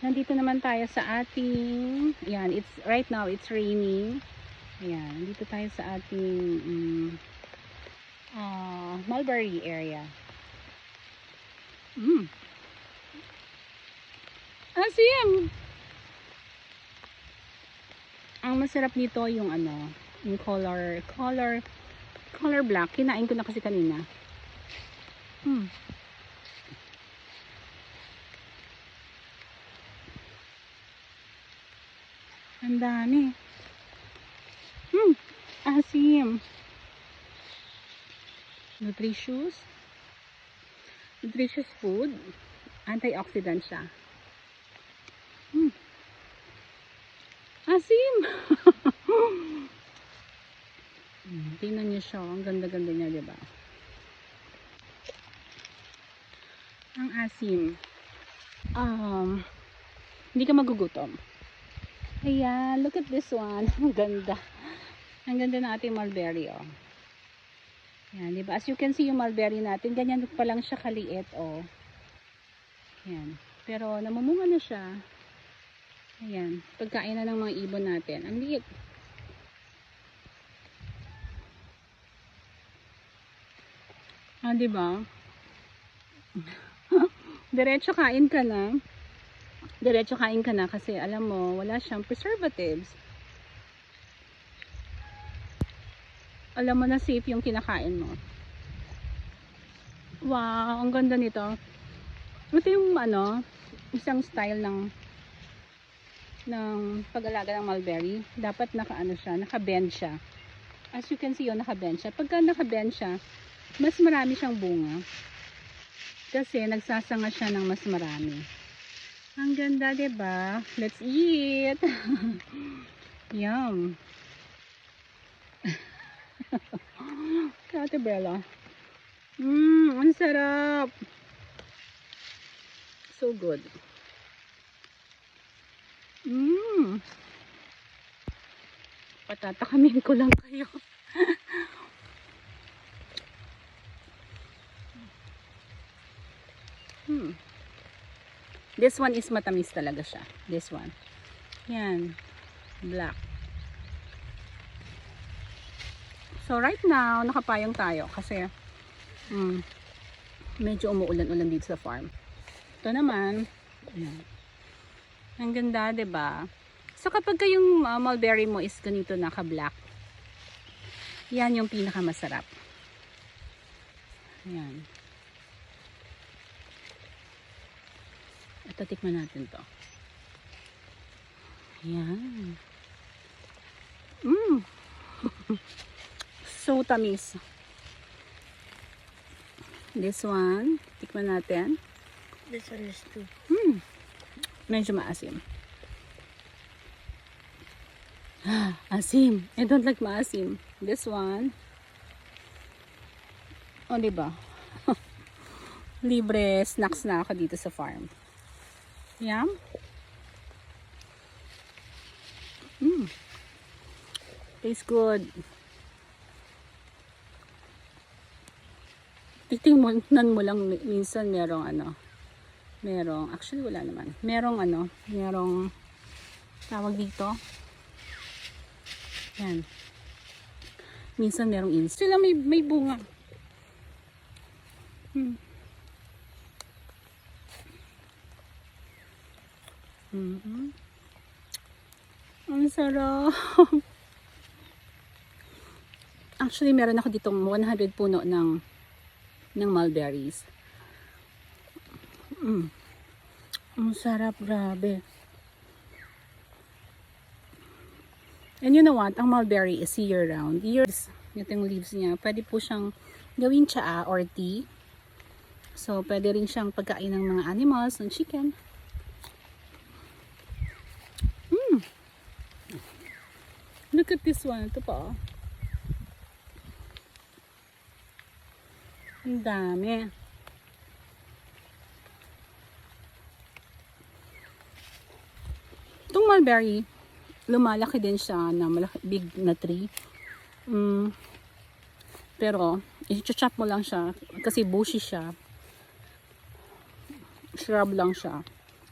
Nandito naman tayo sa ating, ayan, right now it's raining. Ayan, nandito tayo sa ating mulberry area. Asim! Ang masarap nito yung yung color black. Kinain ko na kasi kanina. Ang dami. Asim. Nutritious food. Antioxidant siya. Asim. Tingnan niyo siya. Ang ganda-ganda niya, diba? Ang asim. Hindi ka magugutom. Ayan, look at this one. Ang ganda. Ang ganda ng ating mulberry, oh. Ayan, diba? As you can see, yung mulberry natin, ganyan pa lang siya kaliit, oh. Ayan. Pero namumunga na siya. Ayan. Pagkain na ng mga ibon natin. Ang liit. Diba? Diretso kain ka na. Diretso kain ka na kasi alam mo, wala siyang preservatives. Alam mo na safe yung kinakain mo. Wow, ang ganda nito. Ito yung isang style ng pag-alaga ng mulberry. Dapat naka-bend siya. As you can see, naka-bend siya. Pagka naka-bend siya, mas marami siyang bunga. Kasi nagsasanga siya ng mas marami. Ang ganda, diba? Let's eat! Yum! Kate Bella. Ang sarap! So good. Patatakamin ko lang kayo. This one is matamis talaga siya. This one. Yan. Black. So right now, nakapayong tayo kasi medyo umuulan-ulan dito sa farm. Ito naman, yan. Ang ganda, 'di ba? So kapag yung mulberry mo is ganito naka-black, yan yung pinakamasarap. Yan. Ito, tikman natin to. Yan. So tamis. This one, tikman natin. This one is too. Medyo maasim. Asim. I don't like maasim. This one. O, diba? Libre snacks na ako dito sa farm. Yum. Tastes good. Titingnan mo lang minsan merong actually wala naman. Merong tawag dito. Yan. Minsan merong sila may bunga. Ang sarap. Actually, meron ako ditong 100 puno ng mulberries. Ang sarap, grabe. And you know what? Ang mulberry is year-round. Ito yung leaves niya. Pwede po siyang gawing tsaa or tea. So, pwede rin siyang pagkain ng mga animals, ng chicken. Look at this one. Ito pa, oh. Ang dami. Itong mulberry, lumalaki din siya na big na tree. Pero, i-chop mo lang siya kasi bushy siya. Shrub lang siya.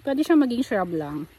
Pwede siyang maging shrub lang.